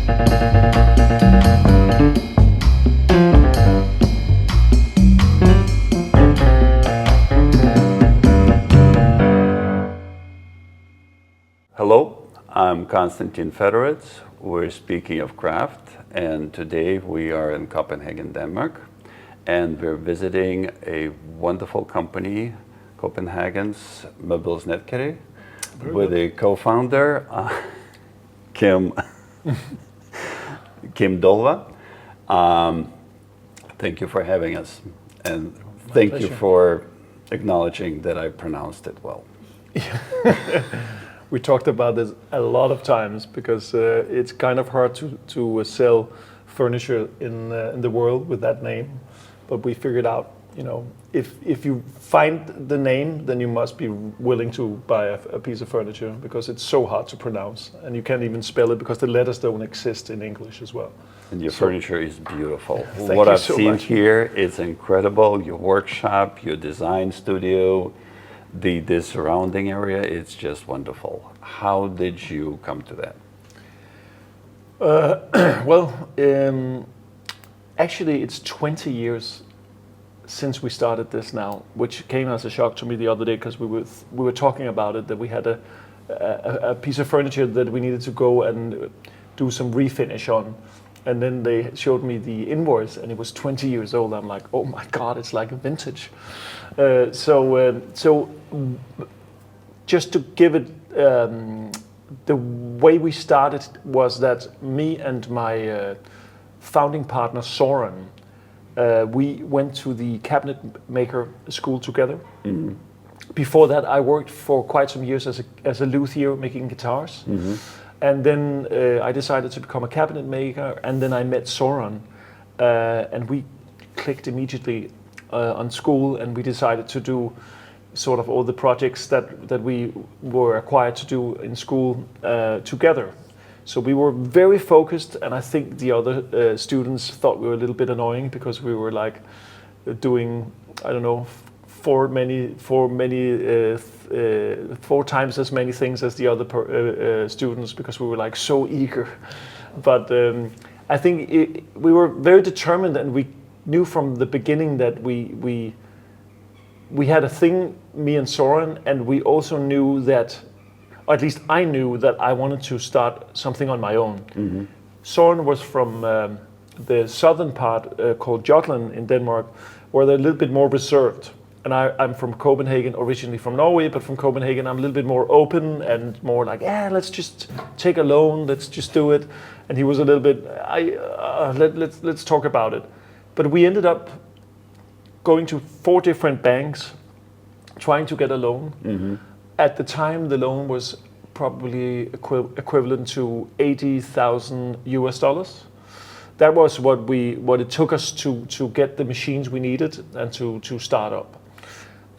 Hello, I'm Konstantin Federitz. We're speaking of craft, and today we are in Copenhagen, Denmark, and we're visiting a wonderful company, Copenhagen's Møbelsnedkeri, with a co-founder, Kim Dolva. Thank you for having us, and thank you for acknowledging that I pronounced it well. We talked about this a lot of times because it's kind of hard to sell furniture in the world with that name. But we figured out, if you find the name, then you must be willing to buy a piece of furniture because it's so hard to pronounce, and you can't even spell it because the letters don't exist in English as well. And your furniture is beautiful. What I've seen here is incredible. Your workshop, your design studio, the surrounding area, it's just wonderful. How did you come to that? Actually, it's 20 years since we started this now, which came as a shock to me the other day because we were talking about it, that we had a piece of furniture that we needed to go and do some refinish on. And then they showed me the invoice, and it was 20 years old. I'm like, oh my God, it's like a vintage. So just to give it, the way we started was that me and my founding partner, Soren, we went to the cabinet maker school together. Mm-hmm. Before that, I worked for quite some years as a luthier making guitars. Mm-hmm. And then I decided to become a cabinet maker, and then I met Soren, and we clicked immediately on school, and we decided to do sort of all the projects that we were required to do in school together. So we were very focused, and I think the other students thought we were a little bit annoying because we were like doing, I don't know, four times as many things as the other students because we were like so eager. But I think we were very determined, and we knew from the beginning that we had a thing, me and Soren, and we also knew that, or at least I knew that I wanted to start something on my own. Mm-hmm. Soren was from the southern part called Jutland in Denmark, where they're a little bit more reserved. And I'm from Copenhagen, originally from Norway, but from Copenhagen I'm a little bit more open and more like, let's just take a loan, let's just do it. And he was a little bit, let's talk about it. But we ended up going to 4 different banks, trying to get a loan. Mm-hmm. At the time, the loan was probably equivalent to $80,000. That was what it took us to get the machines we needed and to start up.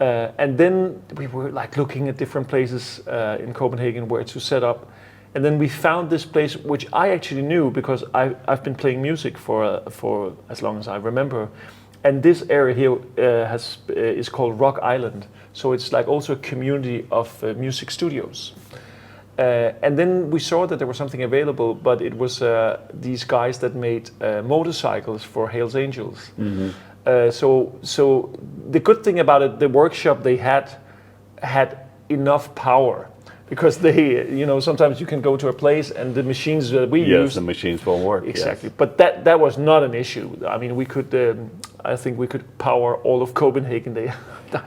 And then we were like looking at different places in Copenhagen where to set up. And then we found this place, which I actually knew because I've been playing music for as long as I remember. And this area here is called Rock Island. So it's like also a community of music studios. And then we saw that there was something available, but it was these guys that made motorcycles for Hells Angels. Mm-hmm. So the good thing about it, the workshop they had enough power, because they, sometimes you can go to a place and the machines that we use. Yes, the machines won't work. Exactly, yes. But that was not an issue. I mean, we could, I think we could power all of Copenhagen. I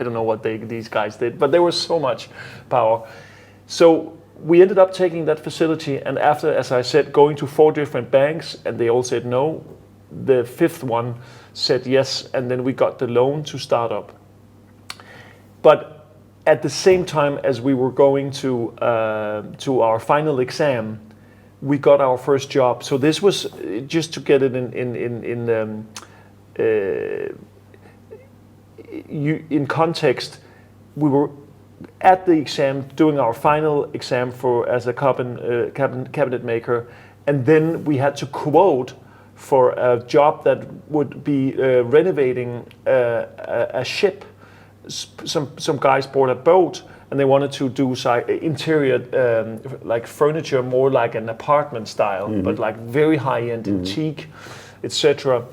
don't know what these guys did, but there was so much power. So we ended up taking that facility, and after, as I said, going to 4 different banks, and they all said no. The 5th one said yes, and then we got the loan to start up. But at the same time as we were going to our final exam, we got our first job. So this was just to get it in context. We were at the exam, doing our final exam as a cabinet maker, and then we had to quote for a job that would be renovating a ship. Some guys bought a boat and they wanted to do interior like furniture more like an apartment style, but like very high-end, antique, etc.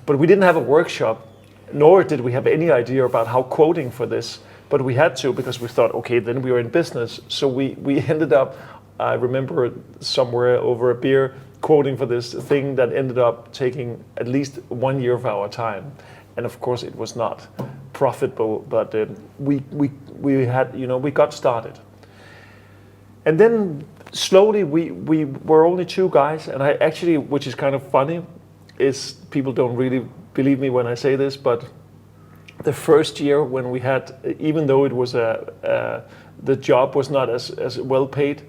But we didn't have a workshop, nor did we have any idea about how quoting for this, but we had to, because we thought, okay, then we were in business. So we ended up, I remember somewhere over a beer, quoting for this thing that ended up taking at least 1 year of our time. And of course it was not profitable, but we had, we got started. And then slowly we were only 2 guys, and I actually, which is kind of funny, is people don't really believe me when I say this, but the first year when we had, even though it was the job was not as well paid,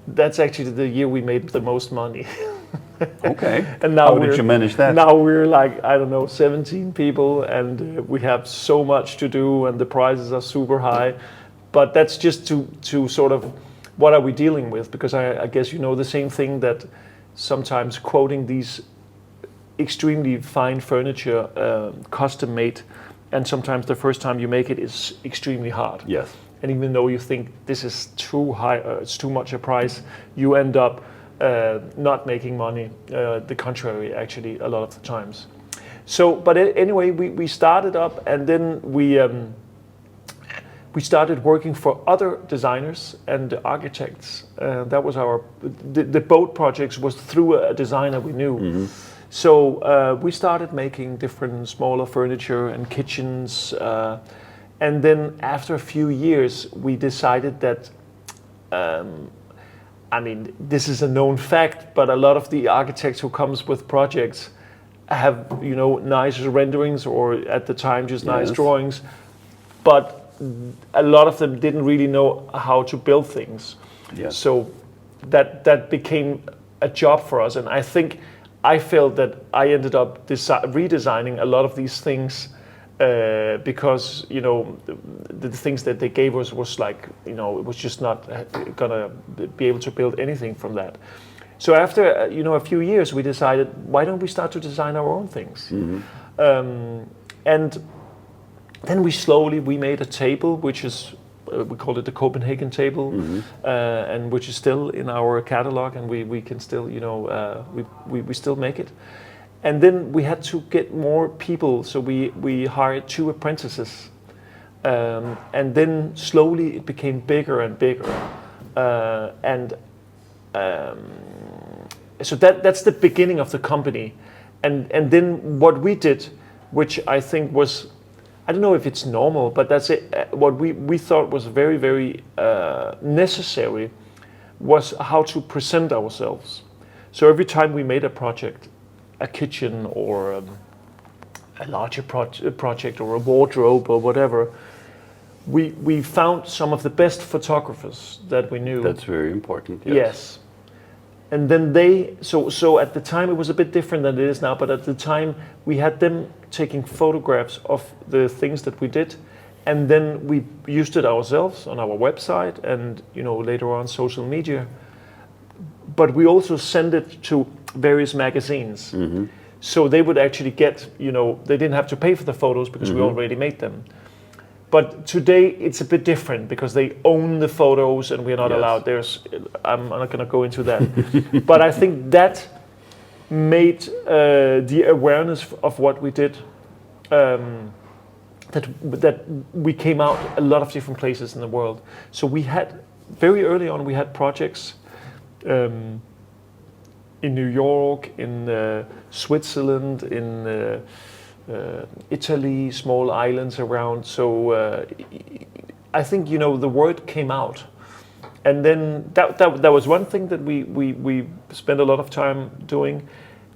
that's actually the year we made the most money. Okay. And now how did you manage that? Now we're like, I don't know, 17 people, and we have so much to do, and the prices are super high. But that's just to sort of, what are we dealing with? Because I guess the same thing, that sometimes quoting these extremely fine furniture, custom made, and sometimes the first time you make it is extremely hard. Yes. And even though you think this is too high, it's too much a price, you end up not making money. The contrary, actually, a lot of the times. So, but anyway, we started up, and then we started working for other designers and architects. That was the boat projects was through a designer we knew. So we started making different smaller furniture and kitchens. And then after a few years, we decided that, this is a known fact, but a lot of the architects who comes with projects have, nice renderings, or at the time just nice drawings, but a lot of them didn't really know how to build things. Yes. So that became a job for us, and I felt that I ended up redesigning a lot of these things, because the things that they gave us was like, it was just not gonna be able to build anything from that. So after a few years, we decided, why don't we start to design our own things? And then we made a table, which is we called it the Copenhagen table, and which is still in our catalog, and we can still we still make it. And then we had to get more people, so we hired 2 apprentices, and then slowly it became bigger and bigger, so that's the beginning of the company. And then what we did, which I think was, I don't know if it's normal, but that's it. What we thought was very, very necessary was how to present ourselves. So every time we made a project, a kitchen or a larger project or a wardrobe or whatever, we found some of the best photographers that we knew. That's very important. Yes. And then so at the time it was a bit different than it is now, but at the time we had them taking photographs of the things that we did, and then we used it ourselves on our website and later on social media. But we also send it to various magazines. So they would actually get, they didn't have to pay for the photos because we already made them. But today it's a bit different because they own the photos and we're not allowed. I'm not going to go into that. But I think that made the awareness of what we did, that we came out a lot of different places in the world. So we had, very early on, we had projects in New York, in Switzerland, in Italy, small islands around. So I think the word came out, and then that was one thing that we spent a lot of time doing,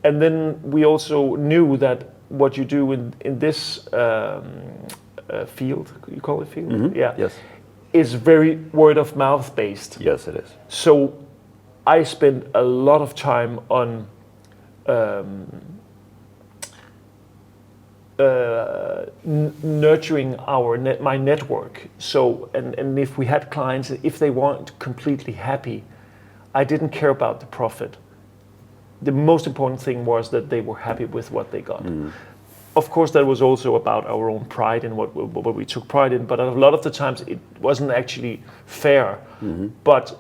and then we also knew that what you do in this field, you call it field, yes, is very word of mouth based. Yes, it is. So I spent a lot of time on nurturing my network. So and if we had clients, if they weren't completely happy, I didn't care about the profit. The most important thing was that they were happy with what they got. of course, that was also about our own pride and what we took pride in. But a lot of the times, it wasn't actually fair. But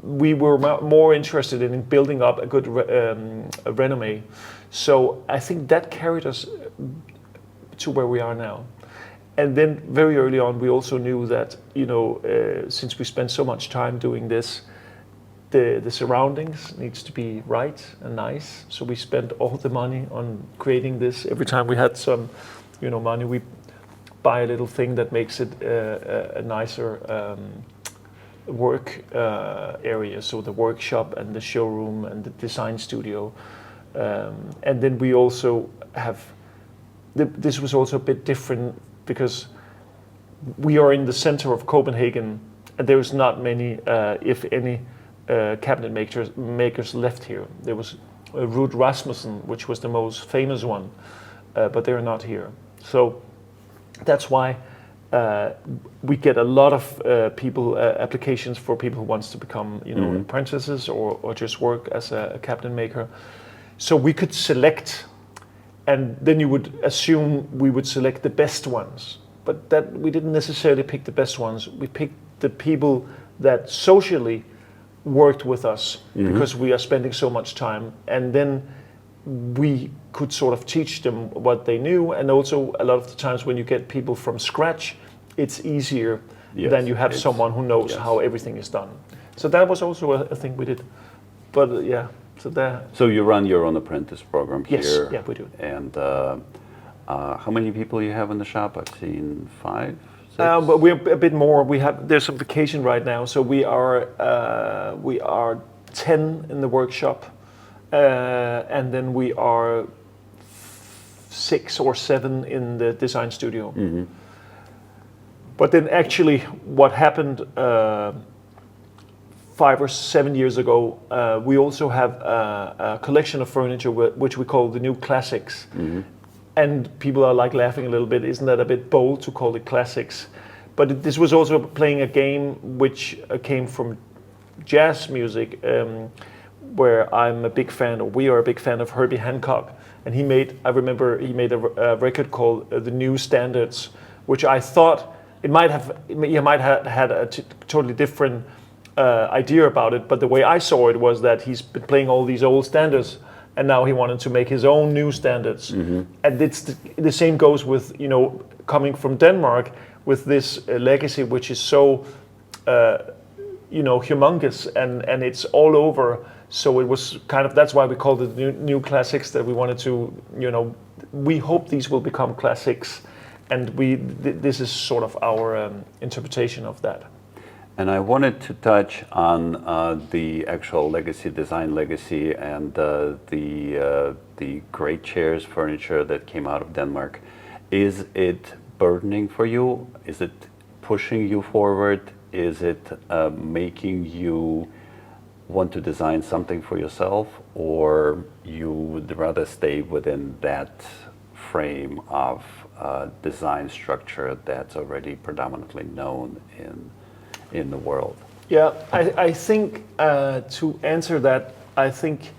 we were more interested in building up a good resume. So I think that carried us to where we are now. And then very early on, we also knew that, since we spent so much time doing this, the surroundings needs to be right and nice. So we spent all the money on creating this. Every time we had some, money, we buy a little thing that makes it a nicer work area. So the workshop and the showroom and the design studio. And then we also have, this was also a bit different because we are in the center of Copenhagen, and there's not many, if any, cabinet makers left here. There was Ruud Rasmussen, which was the most famous one, but they're not here. So that's why we get a lot of applications for people who wants to become, apprentices or just work as a cabinet maker. So we could select, and then you would assume we would select the best ones. But that we didn't necessarily pick the best ones. We picked the people that socially worked with us because we are spending so much time. And then we could sort of teach them what they knew. And also a lot of the times when you get people from scratch, it's easier than you have someone who knows how everything is done. So that was also a thing we did. But So you run your own apprentice program here? Yes, yeah, we do. And how many people you have in the shop? I've seen 5, 6? But we're a bit more. There's some vacation right now, so we are 10 in the workshop, and then we are 6 or 7 in the design studio. But then actually, what happened 5 or 7 years ago, we also have a collection of furniture which we call the new classics. And people are like laughing a little bit. Isn't that a bit bold to call it classics? But this was also playing a game which came from jazz music, where I'm a big fan, or we are a big fan of Herbie Hancock. And I remember he made a record called The New Standards, which I thought he might have had a totally different idea about it. But the way I saw it was that he's been playing all these old standards, and now he wanted to make his own new standards. And it's the same goes with, coming from Denmark with this legacy, which is so, humongous, and it's all over. So it was that's why we called it new classics, that we wanted to, we hope these will become classics. And this is sort of our interpretation of that. And I wanted to touch on the actual design legacy, and the great chairs, furniture that came out of Denmark. Is it burdening for you? Is it pushing you forward? Is it making you want to design something for yourself, or you would rather stay within that frame of design structure that's already predominantly known in the world? Yeah, I think to answer that, I think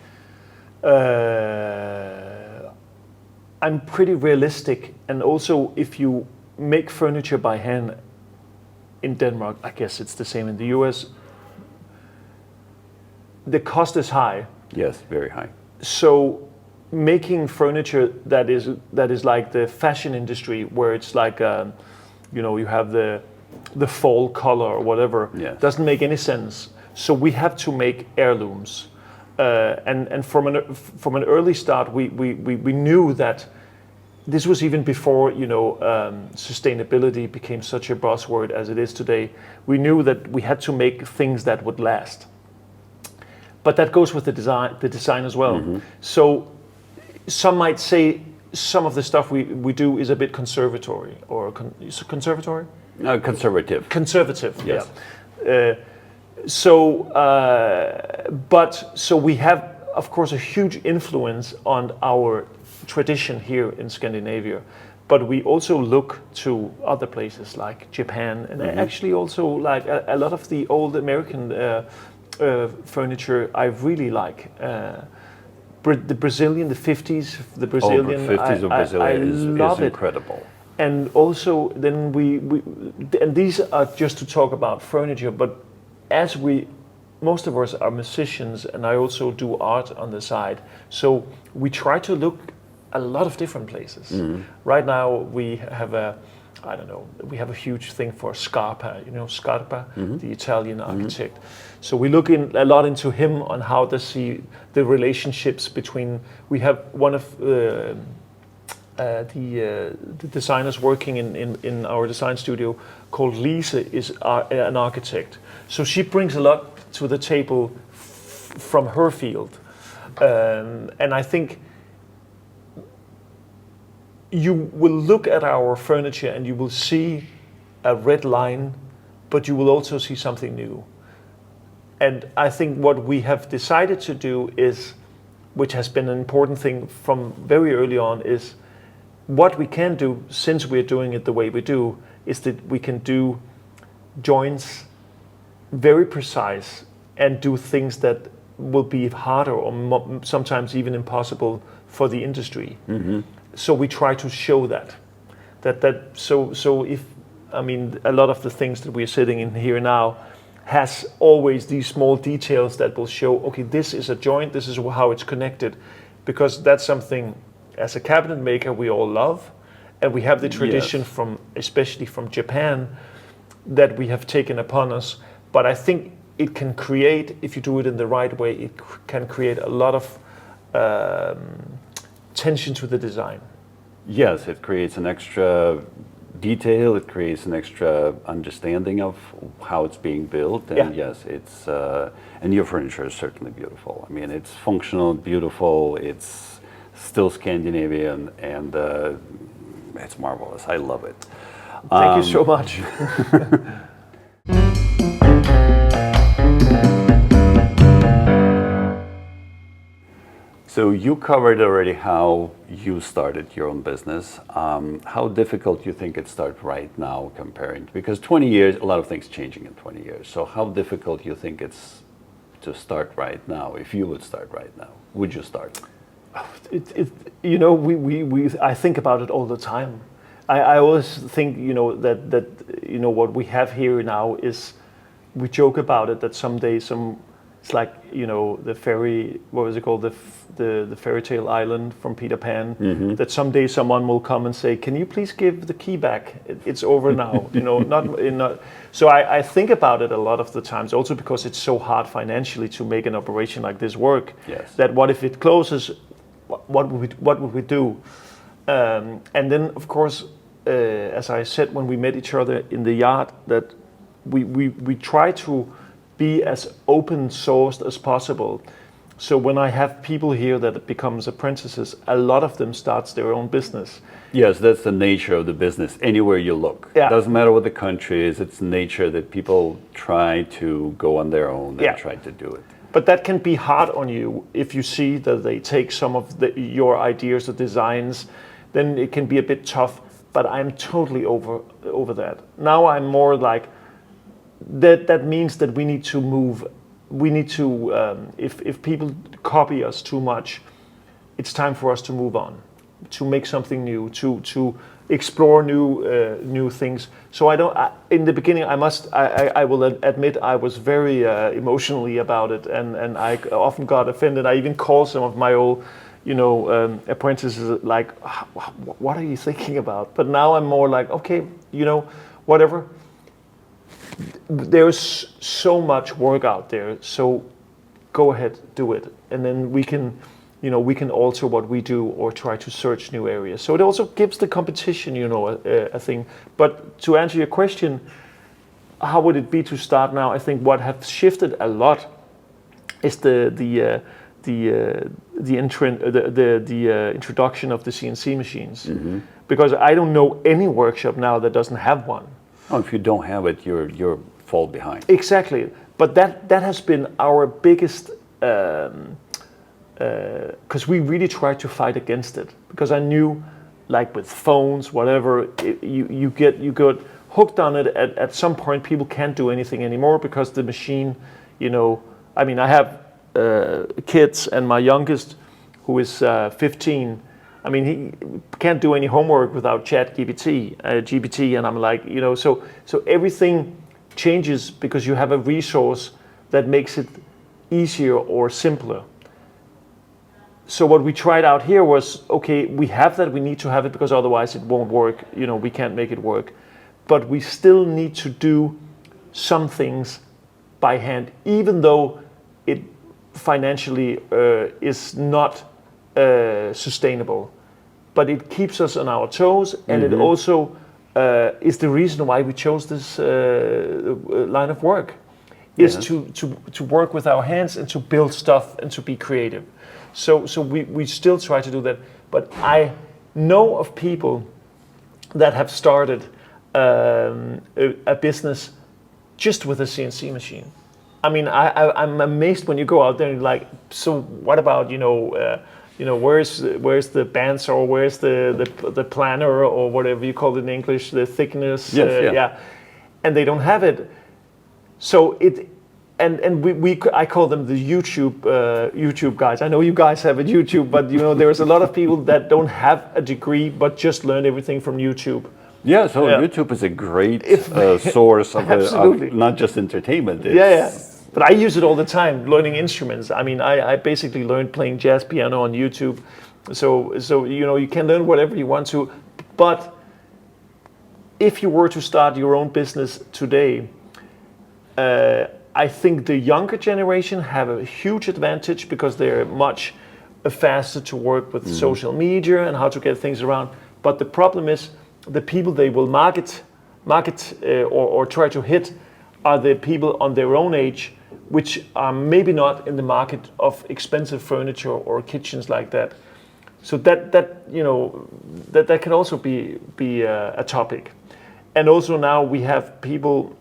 I'm pretty realistic. And also, if you make furniture by hand in Denmark, I guess it's the same in the US, the cost is high. Yes, very high. So making furniture that is like the fashion industry, where it's like, you have the fall color or whatever, doesn't make any sense. So we have to make heirlooms, and from an early start, we knew that this was even before sustainability became such a buzzword as it is today. We knew that we had to make things that would last. But that goes with the design as well. So some might say some of the stuff we do is a bit conservatory, or conservatory. Conservative. Conservative, yes. Yeah. So we have, of course, a huge influence on our tradition here in Scandinavia, but we also look to other places like Japan, and actually also like a lot of the old American furniture I really like. the Brazilian, the 50s, the Brazilian. Oh, 50s of Brazilian is incredible. And also, then and these are just to talk about furniture, but as most of us are musicians, and I also do art on the side, so we try to look a lot of different places. Right now we have we have a huge thing for Scarpa, Scarpa, the Italian architect. So we look a lot into him on how to see the relationships between, we have one of the designers working in our design studio called Lise is an architect. So she brings a lot to the table from her field. And I think you will look at our furniture and you will see a red line, but you will also see something new. And I think what we have decided to do is, which has been an important thing from very early on, is what we can do, since we're doing it the way we do, is that we can do joints very precise and do things that will be harder or sometimes even impossible for the industry. So we try to show that so if, I mean, a lot of the things that we're sitting in here now has always these small details that will show, okay, this is a joint, this is how it's connected, because that's something as a cabinet maker we all love, and we have the tradition especially from Japan, that we have taken upon us. But I think it can create, if you do it in the right way, it can create a lot of tension to the design. Yes, it creates an extra detail, it creates an extra understanding of how it's being built, and yes, it's and your furniture is certainly beautiful. I mean, it's functional, beautiful, it's still Scandinavian, and it's marvelous. I love it. Thank you so much. So you covered already how you started your own business. How difficult you think it starts right now comparing? Because 20 years, a lot of things changing in 20 years. So how difficult you think it's to start right now? If you would start right now, would you start? I think about it all the time. I always think, that what we have here now is, we joke about it, that someday it's like, the fairy, what was it called? The fairy tale island from Peter Pan, that someday someone will come and say, can you please give the key back? It's over now, So I think about it a lot of the times, also because it's so hard financially to make an operation like this work. Yes. That what if it closes, what would we do? And then, of course, as I said when we met each other in the yard, that we try to be as open sourced as possible. So when I have people here that becomes apprentices, a lot of them starts their own business. Yes, that's the nature of the business. Anywhere you look, Yeah. It doesn't matter what the country is. It's nature that people try to go on their own and try to do it. But that can be hard on you if you see that they take some of your ideas or designs. Then it can be a bit tough. But I'm totally over that. Now I'm more like that. That means that we need to move. We need to. If people copy us too much, it's time for us to move on, to make something new, to explore new things. So in the beginning, I will admit I was very emotionally about it, and I often got offended. I even called some of my old, apprentices like, what are you thinking about? But now I'm more like, okay, whatever. There's so much work out there, so go ahead, do it, and then we can alter what we do or try to search new areas. So it also gives the competition, a thing. But to answer your question, how would it be to start now? I think what has shifted a lot is the introduction of the CNC machines, because I don't know any workshop now that doesn't have one. Oh, if you don't have it, you're fall behind. Exactly, but that has been our biggest, because we really tried to fight against it. Because I knew, like with phones, whatever, you get hooked on it. At some point, people can't do anything anymore because the machine, I mean, I have kids, and my youngest who is 15. I mean, he can't do any homework without GPT, and I'm like, you know, so everything changes because you have a resource that makes it easier or simpler. So what we tried out here was, okay, we have that, we need to have it because otherwise it won't work, you know, we can't make it work. But we still need to do some things by hand, even though it financially is not sustainable. But it keeps us on our toes, and it also is the reason why we chose this line of work, is to work with our hands and to build stuff and to be creative. So we still try to do that. But I know of people that have started a business just with a CNC machine. I mean, I'm amazed when you go out there and like, so what about, where's the bandsaw, or where's the planer, or whatever you call it in English, the thickness, and they don't have it. So I call them the YouTube guys. I know you guys have a YouTube, but there's a lot of people that don't have a degree but just learn everything from YouTube. Yeah, so YouTube is a great source of not just entertainment. But I use it all the time, learning instruments. I mean, I basically learned playing jazz piano on YouTube. So you can learn whatever you want to. But if you were to start your own business today, I think the younger generation have a huge advantage because they're much faster to work with social media and how to get things around. But the problem is the people they will market or try to hit are the people on their own age, which are maybe not in the market of expensive furniture or kitchens like that. So that can also be a topic. And also now we have people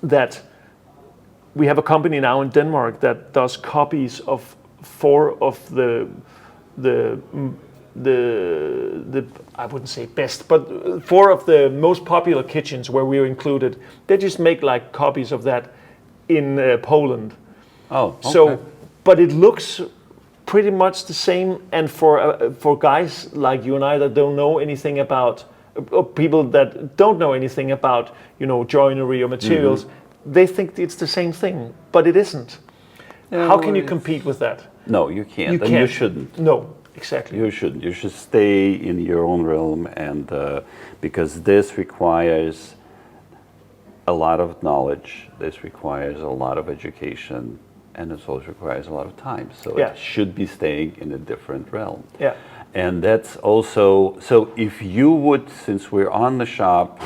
that we have a company now in Denmark that does copies of 4 of the I wouldn't say best, but 4 of the most popular kitchens where we're included. They just make like copies of that in Poland. Oh, okay. So, but it looks pretty much the same. And for guys like you and I that don't know anything about, or people that don't know anything about, joinery or materials, they think it's the same thing, but it isn't. No, how can you compete with that? No, you can't. You and you shouldn't. No, exactly. You shouldn't. You should stay in your own realm, and because this requires a lot of knowledge, this requires a lot of education, and it also requires a lot of time. So it should be staying in a different realm. Yeah. And that's also, so if you would, since we're on the shop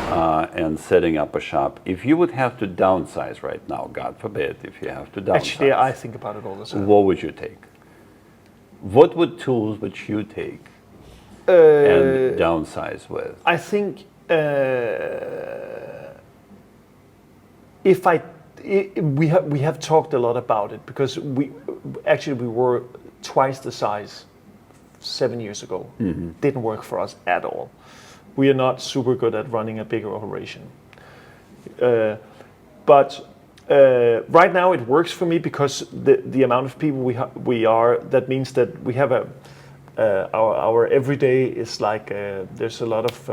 and setting up a shop, if you would have to downsize right now, God forbid, if you have to downsize. Actually, I think about it all the time. What would you take? What tools would you take and downsize with? I think we have talked a lot about it because we were twice the size 7 years ago. Didn't work for us at all. We are not super good at running a bigger operation. But right now it works for me because the amount of people we are, that means that we have our everyday is like there's a lot of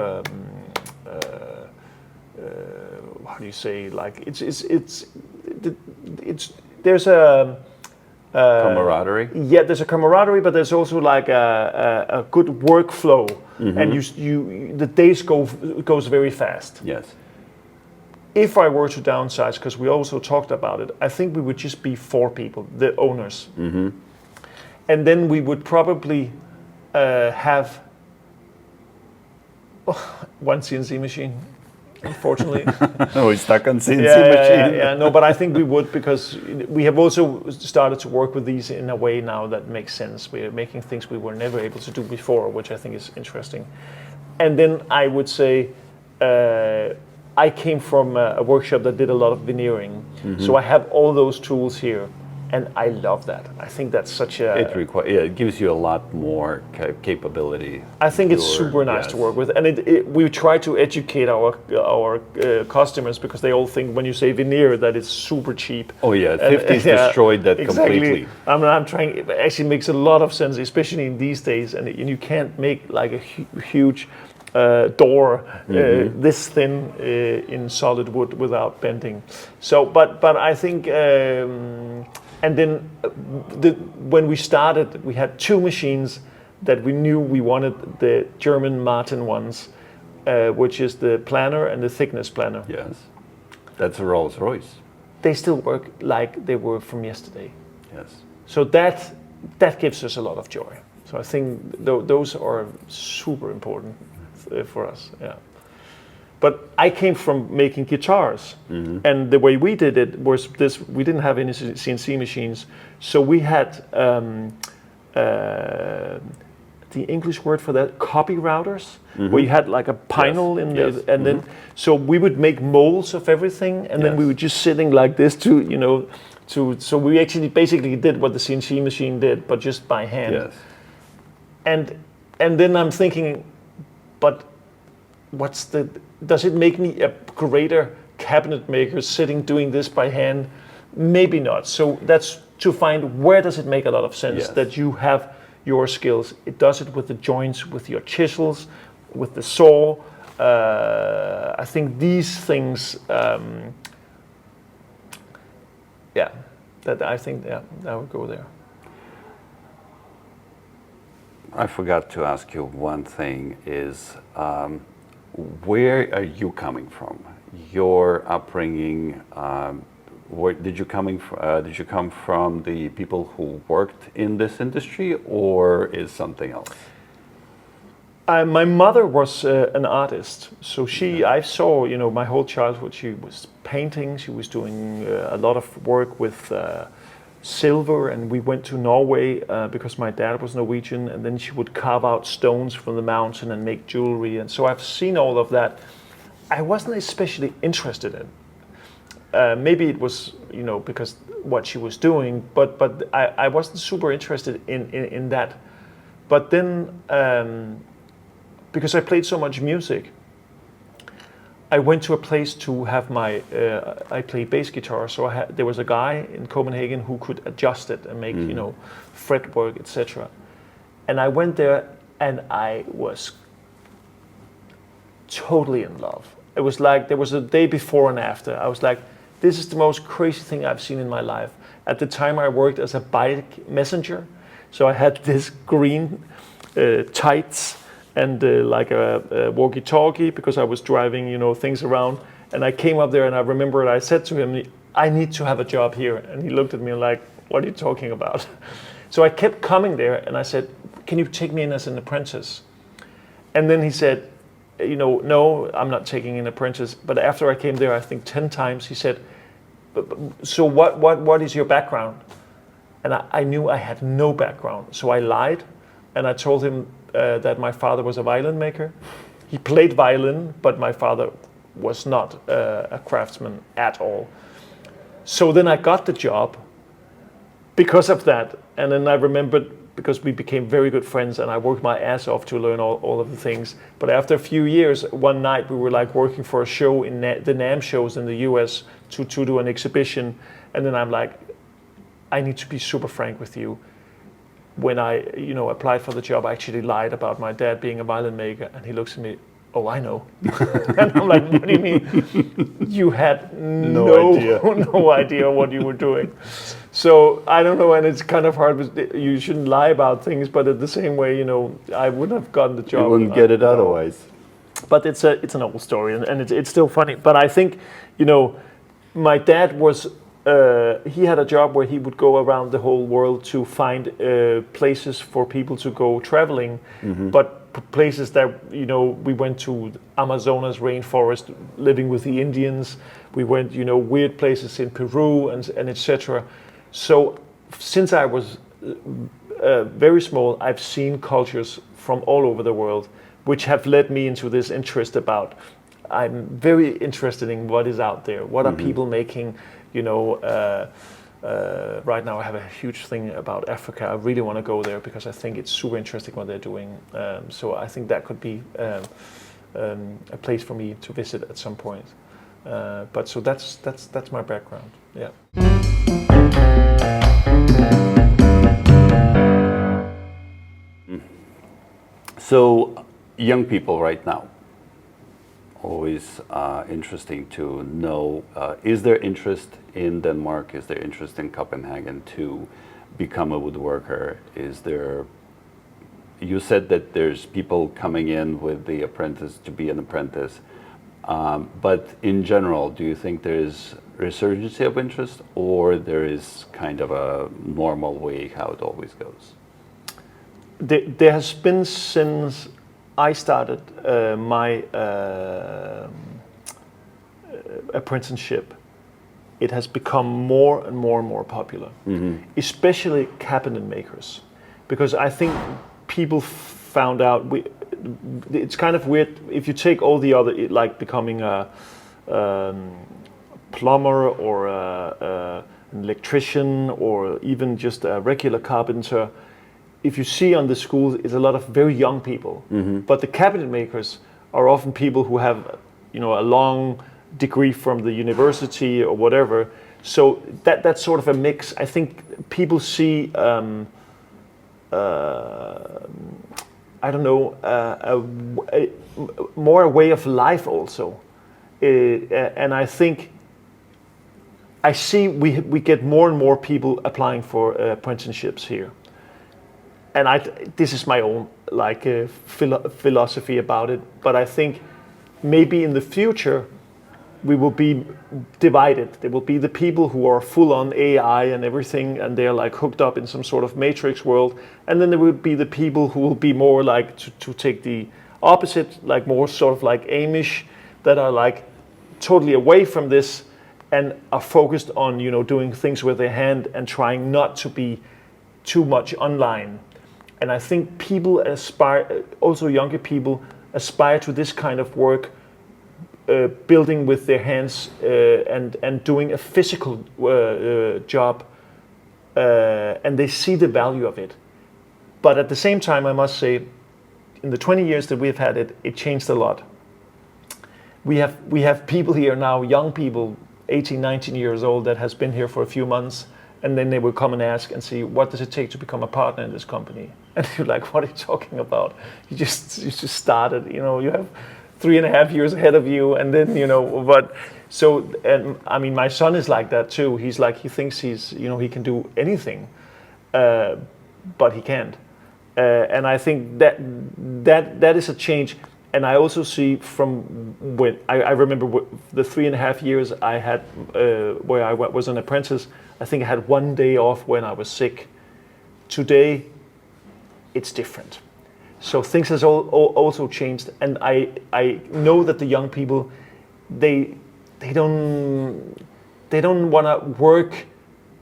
how do you say, like it's there's a camaraderie. Yeah, there's a camaraderie, but there's also like a good workflow, and you the days goes very fast. Yes. If I were to downsize, because we also talked about it, I think we would just be 4 people, the owners, and then we would probably have one CNC machine. Unfortunately, we're stuck on CNC machine. Yeah, no, but I think we would, because we have also started to work with these in a way now that makes sense. We are making things we were never able to do before, which I think is interesting. And then I would say I came from a workshop that did a lot of veneering, so I have all those tools here, And I love that. I think that's such a... It gives you a lot more capability. I think it's super nice to work with, and we try to educate our customers, because they all think when you say veneer that it's super cheap. Oh yeah, 50s destroyed that exactly. completely. I'm trying. It actually makes a lot of sense, especially in these days, and you can't make like a huge door this thin in solid wood without bending. So, but I think. And then when we started, we had 2 machines that we knew we wanted, the German Martin ones, which is the planer and the thickness planer. Yes, that's a Rolls Royce. They still work like they were from yesterday. Yes. So that gives us a lot of joy. So I think those are super important for us. Yeah. But I came from making guitars, and the way we did it was this: we didn't have any CNC machines, so we had the English word for that, copy routers, where you had like a pinel in there, and then so we would make molds of everything, and then we were just sitting like this so we actually basically did what the CNC machine did, but just by hand. Yes. And then I'm thinking, but does it make me a greater cabinet maker sitting doing this by hand? Maybe not. So that's to find where does it make a lot of sense that you have your skills. It does it with the joints, with your chisels, with the saw. I think these things, I would go there. I forgot to ask you one thing is, where are you coming from? Your upbringing, where did you come from the people who worked in this industry, or is something else? My mother was an artist, so I saw, my whole childhood. She was painting. She was doing a lot of work with silver, and we went to Norway because my dad was Norwegian, and then she would carve out stones from the mountain and make jewelry, and so I've seen all of that. I wasn't especially interested in. Maybe it was, because what she was doing, but I wasn't super interested in that. But then, because I played so much music, I went to a place to have I played bass guitar, so there was a guy in Copenhagen who could adjust it and make, fretwork, etc. And I went there, and I was totally in love. It was like there was a day before and after. I was like, this is the most crazy thing I've seen in my life. At the time, I worked as a bike messenger, so I had this green tights and like a walkie-talkie, because I was driving, things around. And I came up there, and I remember I said to him, I need to have a job here. And he looked at me like, what are you talking about? So I kept coming there, and I said, can you take me in as an apprentice? And then he said, no, I'm not taking an apprentice. But after I came there, I think 10 times, he said, so what is your background? And I knew I had no background. So I lied, and I told him that my father was a violin maker. He played violin, but my father was not a craftsman at all. So then I got the job because of that. And then I remembered, because we became very good friends, and I worked my ass off to learn all of the things. But after a few years, one night we were like working for a show in the NAMM shows in the US to do an exhibition. And then I'm like, I need to be super frank with you. When I, applied for the job, I actually lied about my dad being a violin maker. And he looks at me, oh, I know. And I'm like, what do you mean? You had no idea what you were doing. So I don't know, and it's kind of hard. You shouldn't lie about things, but at the same way, I wouldn't have gotten the job. You wouldn't get it otherwise. But it's an old story, and it's still funny. But I think, my dad was. He had a job where he would go around the whole world to find places for people to go traveling, but places that, we went to Amazonas rainforest, living with the Indians. We went, weird places in Peru and etc. So since I was very small, I've seen cultures from all over the world, which have led me into this interest about, I'm very interested in what is out there. What are people making? Right now I have a huge thing about Africa. I really want to go there because I think it's super interesting what they're doing. So I think that could be a place for me to visit at some point. But so that's my background. Yeah. So young people right now, always interesting to know, is there interest in Denmark? Is there interest in Copenhagen to become a woodworker? Is there, you said that there's people coming in with the apprentice to be an apprentice, but in general, do you think there's resurgence of interest, or there is kind of a normal way how it always goes? There has been, since I started my apprenticeship, it has become more and more and more popular, especially cabinet makers, because I think people found out it's kind of weird if you take all the other, like becoming a plumber or an electrician or even just a regular carpenter. If you see on the schools, it's a lot of very young people, but the cabinet makers are often people who have, a long degree from the university or whatever. So that's sort of a mix. I think people see, more a way of life also, and I think I see we get more and more people applying for apprenticeships here. And this is my own philosophy about it, but I think maybe in the future we will be divided. There will be the people who are full on AI and everything, and they're like hooked up in some sort of matrix world, and then there will be the people who will be more like to take the opposite, like more sort of like Amish, that are like totally away from this and are focused on doing things with their hand and trying not to be too much online. And I think people aspire, also younger people, aspire to this kind of work, building with their hands and doing a physical job, and they see the value of it. But at the same time, I must say, in the 20 years that we've had it, it changed a lot. We have people here now, young people, 18, 19 years old, that has been here for a few months, and then they will come and ask and see, what does it take to become a partner in this company? And you're like, what are you talking about? You just started, you have 3.5 years ahead of you, and then, but so, and I mean, my son is like that too. He's like, he thinks he can do anything, but he can't. And I think that is a change. And I also see from when I remember the 3.5 years I had where I was an apprentice, I think I had 1 day off when I was sick. Today, it's different. So things has also changed, and I know that the young people, they don't want to work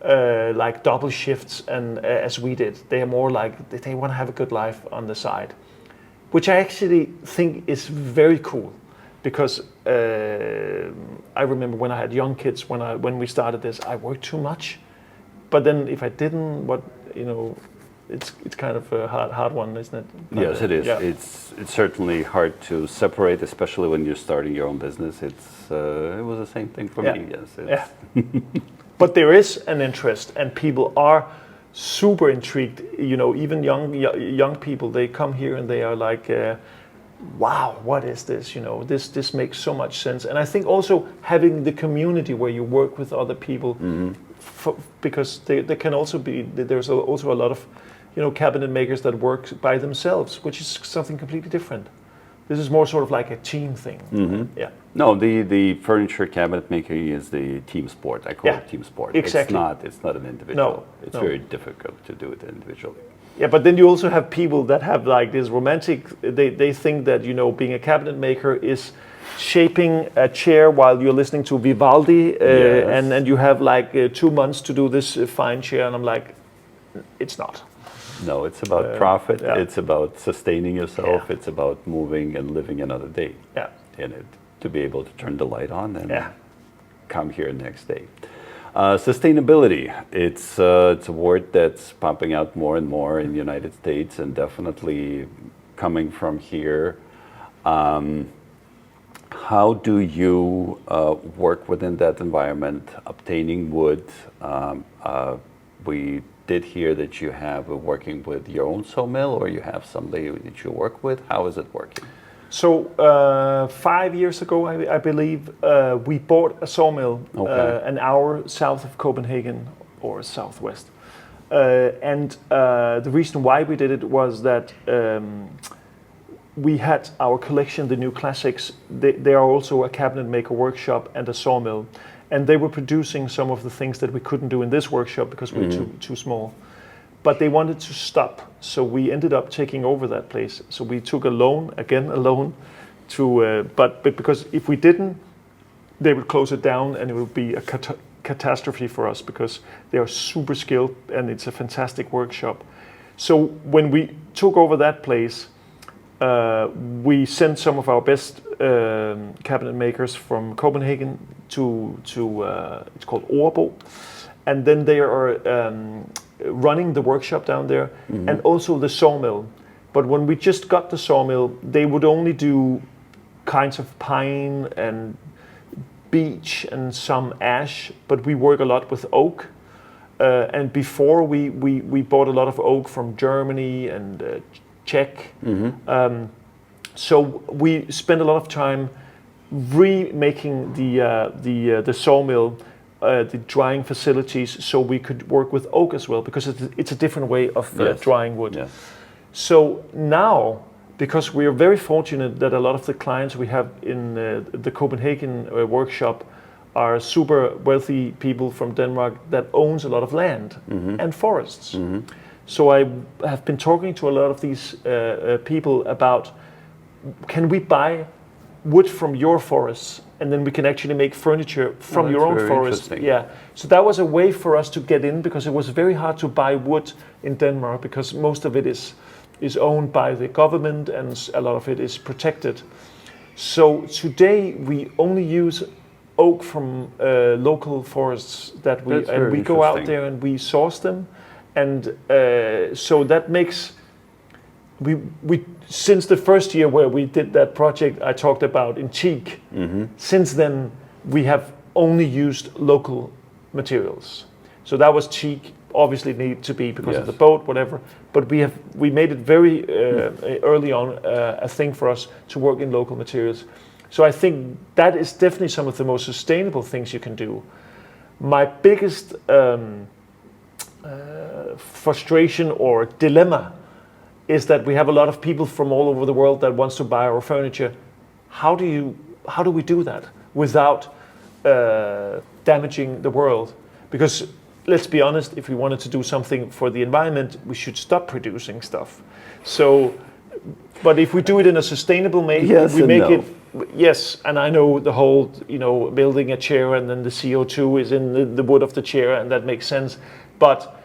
like double shifts and as we did. They are more like they want to have a good life on the side, which I actually think is very cool, because I remember when I had young kids, when we started this, I worked too much. But then if I didn't, it's kind of a hard one, isn't it? Yes, it is. Yeah. It's certainly hard to separate, especially when you're starting your own business. It was the same thing for me. Yes. But there is an interest, and people are super intrigued. Even young people, they come here and they are like, wow, what is this? This makes so much sense. And I think also having the community where you work with other people, because there can also be, there's also a lot of cabinet makers that work by themselves, which is something completely different. This is more sort of like a team thing. Yeah. No, the furniture cabinet making is the team sport. I call it team sport. Exactly. It's not an individual. No, it's very difficult to do it individually. Yeah, but then you also have people that have like this romantic, they think that, being a cabinet maker is shaping a chair while you're listening to Vivaldi, and you have like 2 months to do this fine chair, and I'm like, it's not. No, it's about profit. Yeah. It's about sustaining yourself. Yeah. It's about moving and living another day in it, to be able to turn the light on and come here next day. Sustainability, it's a word that's popping out more and more in the United States, and definitely coming from here. How do you work within that environment, obtaining wood? We did hear that you have working with your own sawmill, or you have somebody that you work with. How is it working? So 5 years ago, I believe, we bought a sawmill an hour south of Copenhagen, or southwest. And the reason why we did it was that we had our collection, the new classics. They are also a cabinet maker workshop and a sawmill. And they were producing some of the things that we couldn't do in this workshop because we were too small. But they wanted to stop, so we ended up taking over that place. So we took a loan, but because if we didn't, they would close it down, and it would be a catastrophe for us, because they are super skilled and it's a fantastic workshop. So when we took over that place, we sent some of our best cabinet makers from Copenhagen to it's called Orbo, and then they are running the workshop down there, and also the sawmill. But when we just got the sawmill, they would only do kinds of pine and beech and some ash, but we work a lot with oak. And before we bought a lot of oak from Germany and Czech. So we spent a lot of time remaking the sawmill, the drying facilities, so we could work with oak as well, because it's a different way of drying wood. Yes. So now, because we are very fortunate that a lot of the clients we have in the Copenhagen workshop are super wealthy people from Denmark that owns a lot of land and forests. So I have been talking to a lot of these people about, can we buy wood from your forests, and then we can actually make furniture from your own forest. Yeah. So that was a way for us to get in, because it was very hard to buy wood in Denmark, because most of it is owned by the government and a lot of it is protected. So today we only use oak from local forests that we go out there and we source them, and so that makes we since the first year where we did that project I talked about in Teak, since then we have only used local materials. So that was Teak, obviously needed to be because of the boat, whatever. But we made it very early on a thing for us to work in local materials. So I think that is definitely some of the most sustainable things you can do. My biggest frustration or dilemma is that we have a lot of people from all over the world that wants to buy our furniture. How do we do that without damaging the world? Because let's be honest, if we wanted to do something for the environment, we should stop producing stuff. So, but if we do it in a sustainable way, we make it. Yes, and I know the whole, building a chair and then the CO2 is in the wood of the chair, and that makes sense. But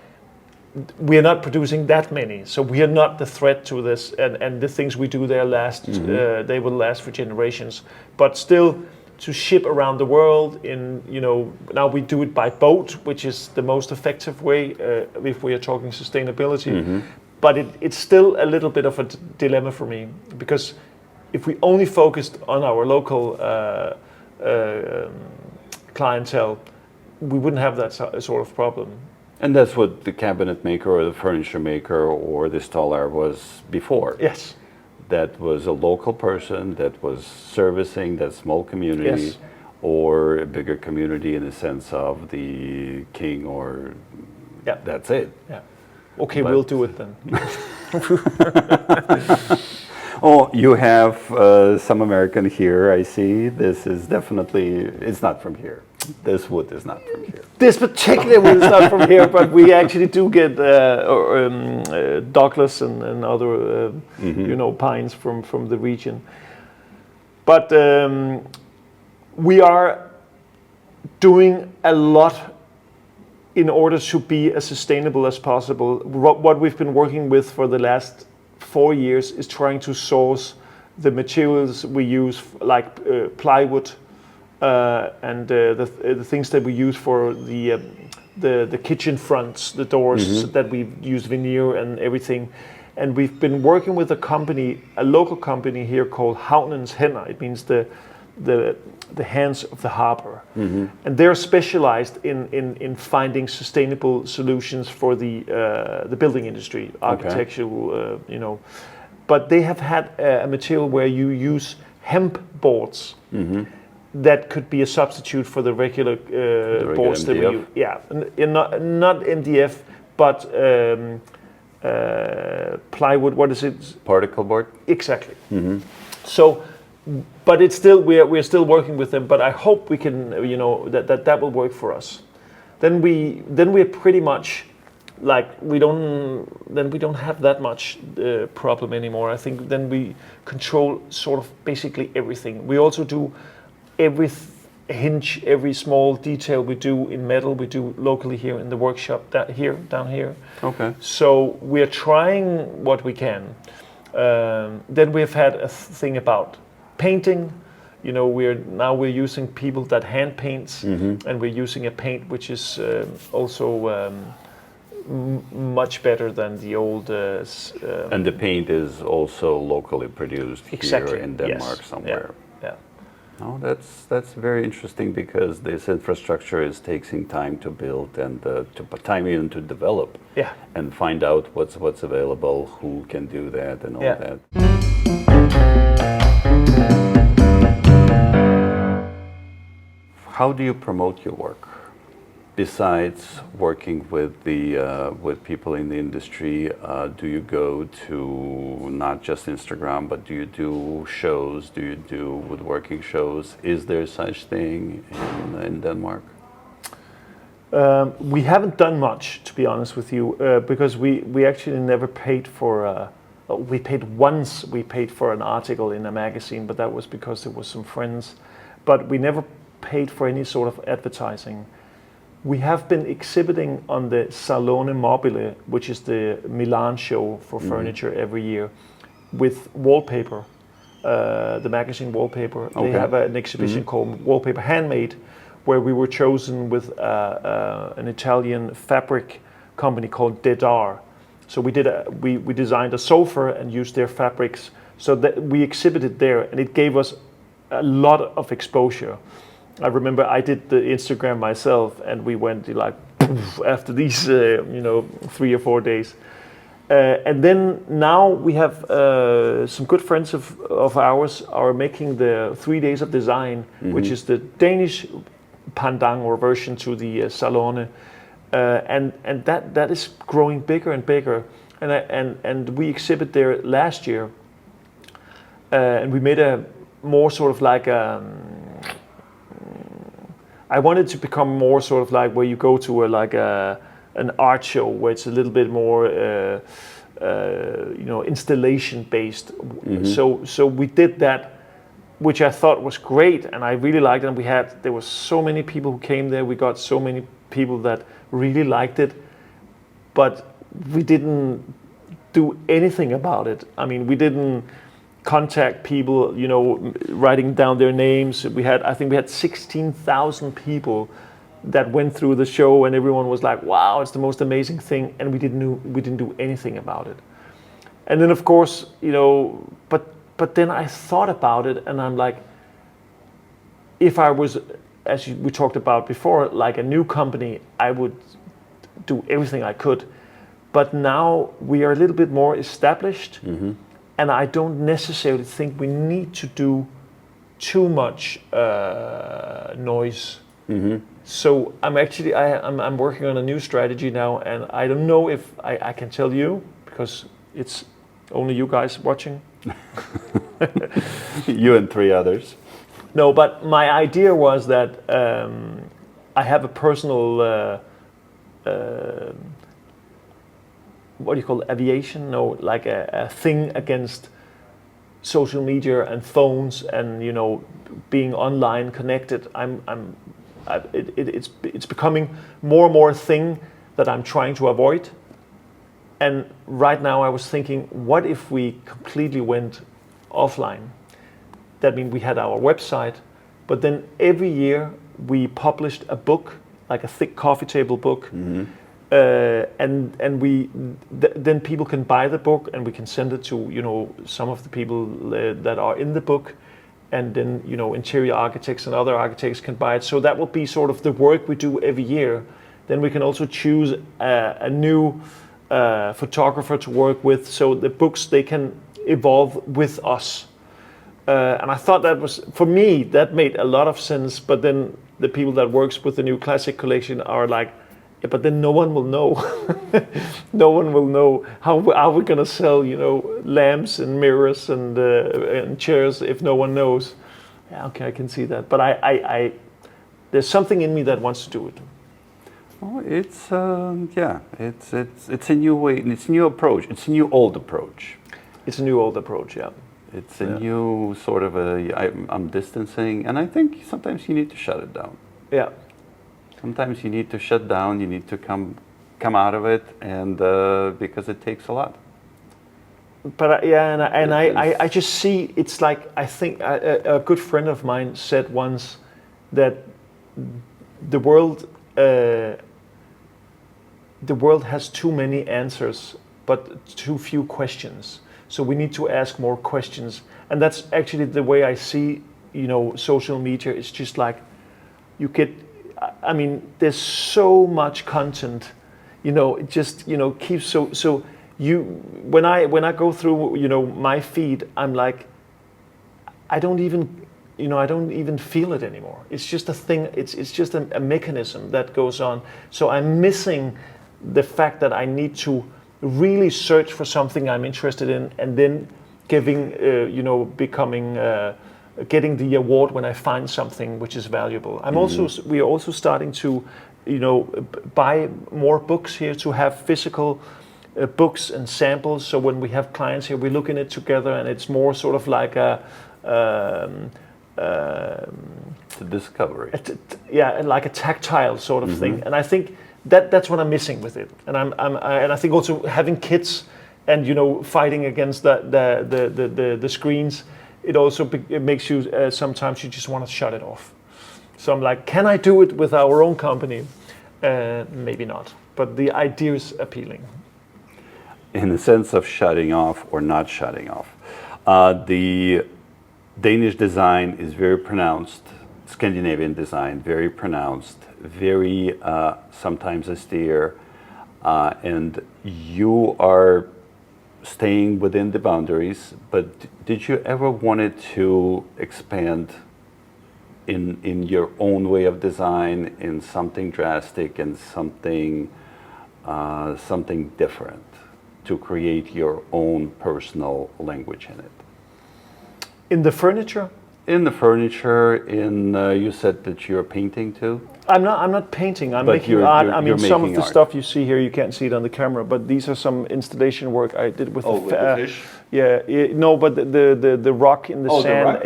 we are not producing that many, so we are not the threat to this, and the things we do there last, they will last for generations. But still, to ship around the world now we do it by boat, which is the most effective way if we are talking sustainability. But it's still a little bit of a dilemma for me, because if we only focused on our local clientele, we wouldn't have that sort of problem. And that's what the cabinet maker or the furniture maker or the installer was before. Yes. That was a local person that was servicing that small community, or a bigger community in the sense of the king, or that's it. Yeah. Okay, we'll do it then. Oh, you have some American here, I see. This is definitely, it's not from here. This wood is not from here. This particular wood is not from here, but we actually do get Douglas and other, pines from the region. But we are doing a lot in order to be as sustainable as possible. What we've been working with for the last 4 years is trying to source the materials we use, like plywood, and the things that we use for the kitchen fronts, the doors that we use veneer and everything. And we've been working with a local company here called Havnens Hænder. It means the hands of the harbor. And they're specialized in finding sustainable solutions for the building industry, architectural, But they have had a material where you use hemp boards that could be a substitute for the regular boards that we use. Yeah, not MDF, but plywood. What is it? Particle board. Exactly. So, but it's still we're still working with them. But I hope we can, that will work for us. Then we're pretty much like we don't have that much problem anymore. I think then we control sort of basically everything. We also do every hinge, every small detail we do in metal, we do locally here in the workshop down here. Okay. So we are trying what we can. Then we've had a thing about painting. We're using people that hand paints, and we're using a paint which is also much better than the old. And the paint is also locally produced here in Denmark somewhere. Yeah. No, that's very interesting because this infrastructure is taking time to build and to put time in to develop. Yeah. And find out what's available, who can do that, and all that. How do you promote your work? Besides working with people in the industry, do you go to not just Instagram, but do you do shows? Do you do woodworking shows? Is there such thing in Denmark? We haven't done much, to be honest with you, because we actually never paid for. We paid once. We paid for an article in a magazine, but that was because there was some friends. But we never paid for any sort of advertising. We have been exhibiting on the Salone Mobile, which is the Milan show for furniture every year, with wallpaper, the magazine wallpaper. They have an exhibition called Wallpaper Handmade, where we were chosen with an Italian fabric company called Dedar. So we designed a sofa and used their fabrics. So that we exhibited there, and it gave us a lot of exposure. I remember I did the Instagram myself, and we went like after these 3 or 4 days. And then now we have some good friends of ours are making the 3 days of design, which is the Danish pandang or version to the Salone, and that is growing bigger and bigger. And we exhibit there last year, and we made a more sort of like I wanted to become more sort of like where you go to an art show where it's a little bit more installation based. So we did that, which I thought was great, and I really liked it. And there was so many people who came there. We got so many people that really liked it, but we didn't do anything about it. I mean, we didn't contact people, writing down their names. I think we had 16,000 people that went through the show, and everyone was like, "Wow, it's the most amazing thing," and we didn't do anything about it. And then, of course, but then I thought about it, and I'm like, if I was, as we talked about before, like a new company, I would do everything I could. But now we are a little bit more established. And I don't necessarily think we need to do too much noise. So I'm working on a new strategy now, and I don't know if I can tell you, because it's only you guys watching. You and 3 others. No, but my idea was that I have a personal what do you call it? Aviation? No, like a thing against social media and phones and being online connected. It's becoming more and more a thing that I'm trying to avoid. And right now I was thinking, what if we completely went offline? That means we had our website, But then every year we published a book, like a thick coffee table book, and then people can buy the book, and we can send it to some of the people that are in the book, and then interior architects and other architects can buy it. So that will be sort of the work we do every year. Then we can also choose a new photographer to work with, so the books, they can evolve with us. And I thought that was, for me, that made a lot of sense. But then the people that works with the new classic collection are like, yeah, but then no one will know. No one will know how are we going to sell, lamps and mirrors and chairs if no one knows. Yeah, okay, I can see that. But I there's something in me that wants to do it. Oh, it's a new way. It's a new approach. It's a new old approach. It's a new old approach, yeah. It's a new sort of I'm distancing, and I think sometimes you need to shut it down. Yeah. Sometimes you need to shut down. You need to come out of it, and because it takes a lot. But I just see, it's like, I think a good friend of mine said once that the world has too many answers, but too few questions. So we need to ask more questions. And that's actually the way I see, social media. It's just like, there's so much content, it just, keeps so when I go through, my feed, I'm like, I don't even feel it anymore. It's just a thing. It's just a mechanism that goes on. So I'm missing the fact that I need to really search for something I'm interested in, and then getting the award when I find something which is valuable. We are also starting to, buy more books here, to have physical books and samples. So when we have clients here, we look in it together, and it's more sort of like a discovery. Like a tactile sort of thing. And I think that's what I'm missing with it. And and I think also having kids and fighting against the screens, it makes you sometimes you just want to shut it off. So I'm like, can I do it with our own company? Maybe not, but the idea is appealing. In the sense of shutting off or not shutting off, the Danish design is very pronounced. Scandinavian design, very pronounced, very sometimes austere, and you are staying within the boundaries. But did you ever wanted to expand in your own way of design, in something drastic and something different, to create your own personal language in it? In the furniture? In the furniture, you said that you're painting too? I'm not painting, I'm making art. Some of the art. Stuff you see here, you can't see it on the camera, but these are some installation work I did with with the fish? But the rock in the sand, rock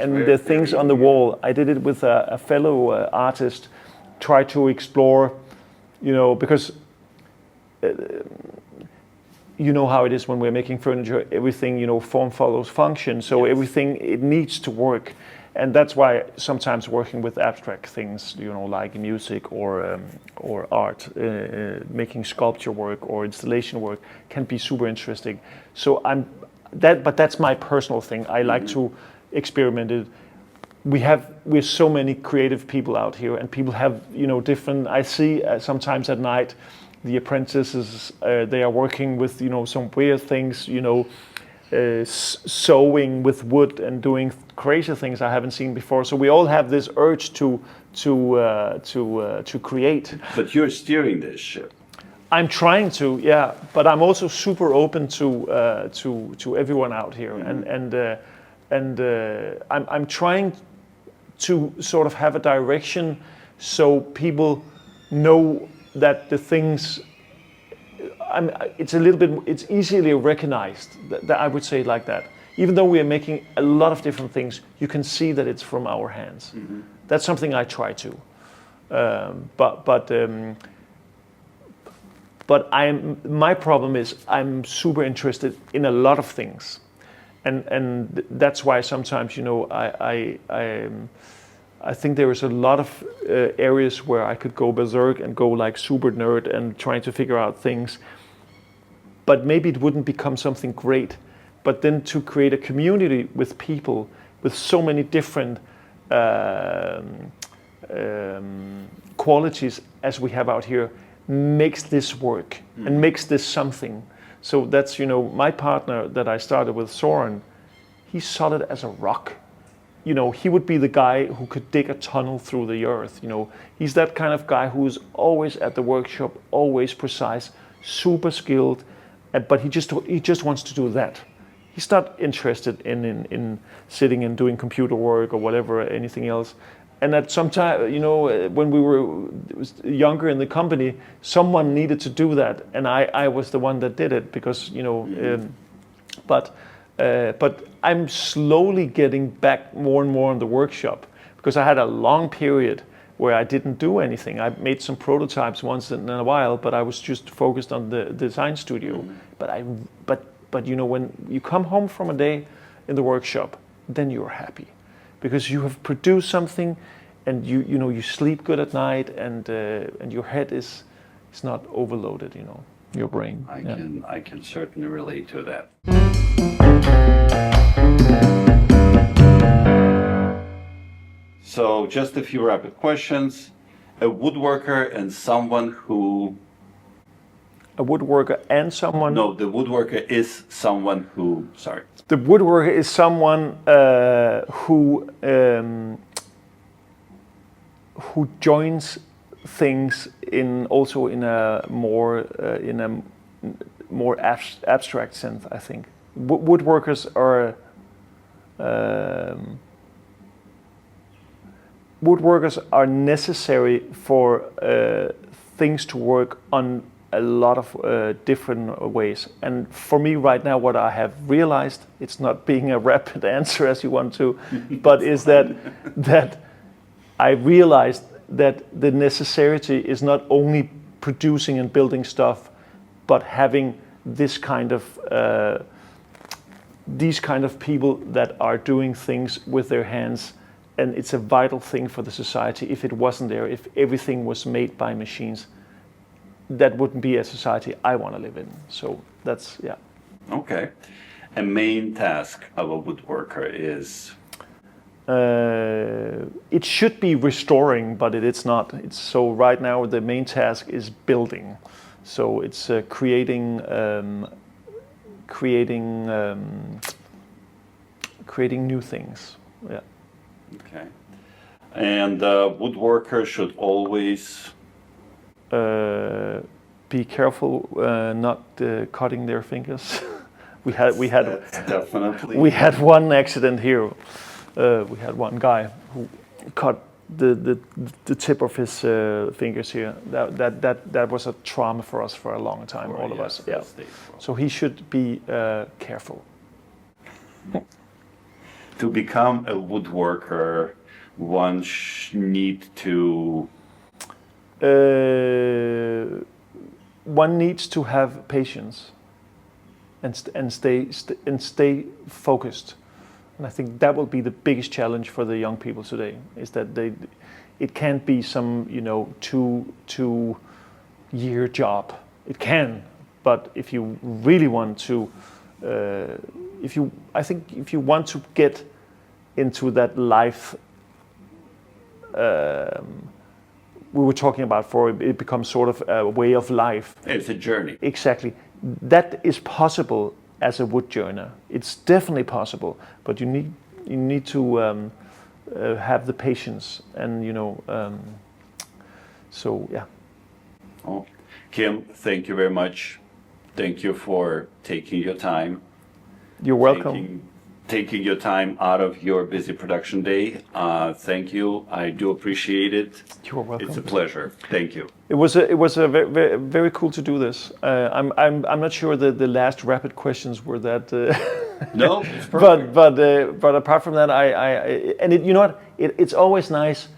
and the things on the wall. I did it with a fellow artist, try to explore, because you know how it is when we're making furniture, everything, form follows function. So everything, it needs to work. And that's why sometimes working with abstract things, like music or art, making sculpture work or installation work can be super interesting. So but that's my personal thing. I like to experiment it. We're so many creative people out here, and people have, different, I see sometimes at night, the apprentices, they are working with, some weird things, sewing with wood and doing crazy things I haven't seen before. So we all have this urge to create. But you're steering this ship. I'm trying to, but I'm also super open to everyone out here, and I'm trying to sort of have a direction so people know that the things, it's easily recognized, that I would say it like that. Even though we are making a lot of different things, you can see that it's from our hands. That's something I try to. But my problem is I'm super interested in a lot of things. and that's why sometimes, you know, I think there is a lot of areas where I could go berserk and go like super nerd and trying to figure out things, but maybe it wouldn't become something great. But then to create a community with people with so many different qualities as we have out here makes this work and makes this something. So that's, you know, my partner that I started with, Soren, he's solid as a rock. You know, he would be the guy who could dig a tunnel through the earth. You know, he's that kind of guy who's always at the workshop, always precise, super skilled, but he just wants to do that. He's not interested in sitting and doing computer work or whatever, anything else. And at some time, you know, when we were younger in the company, someone needed to do that, and I was the one that did it because, you know, but I'm slowly getting back more and more in the workshop because I had a long period where I didn't do anything. I made some prototypes once in a while, but I was just focused on the design studio. But you know, when you come home from a day in the workshop, then you're happy because you have produced something, and you know, you sleep good at night, and your head is not overloaded. You know, your brain. I can certainly relate to that. So just a few rapid questions. A woodworker and someone who... A woodworker and someone... No, the woodworker is someone who... Sorry. The woodworker is someone who joins things in a more abstract sense, I think. Woodworkers are necessary for things to work on a lot of different ways. And for me right now, what I have realized, it's not being a rapid answer as you want to, but is that I realized that the necessity is not only producing and building stuff, but having this kind of these kind of people that are doing things with their hands, and it's a vital thing for the society. If it wasn't there, if everything was made by machines, that wouldn't be a society I want to live in. So that's, yeah. Okay. A main task of a woodworker is? It should be restoring, but it's not. So right now the main task is building. So it's creating new things. Yeah. Okay. And woodworkers should always be careful not cutting their fingers. we had definitely. We had one accident here. We had one guy who cut the tip of his fingers here. That was a trauma for us for a long time, all of us. Yeah. So he should be careful. To become a woodworker, one need to. One needs to have patience and stay focused. And I think that will be the biggest challenge for the young people today, is that it can't be some, you know, two-year job. It can, but if you really want to, if you want to get into that life we were talking about, for it becomes sort of a way of life. It's a journey. Exactly. That is possible as a wood joiner. It's definitely possible, but you need to have the patience, and you know. So yeah. Oh, Kim, thank you very much. Thank you for taking your time. You're welcome. Taking your time out of your busy production day. Thank you. I do appreciate it. You're welcome. It's a pleasure. Thank you. It was a very, very cool to do this. I'm not sure that the last rapid questions were that. No, it's perfect. But apart from that, you know what? It's always nice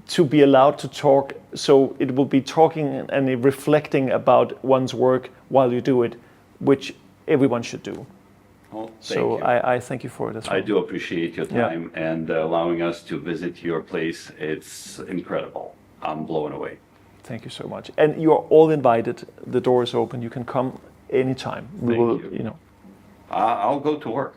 to be allowed to talk. So it will be talking and reflecting about one's work while you do it, which everyone should do. Well, thank So you. I thank you for it as well. I do appreciate your Yeah. time and allowing us to visit your place. It's incredible. I'm blown away. Thank you so much. And you are all invited. The door is open. You can come anytime. We Thank will, you. you know. I'll go to work.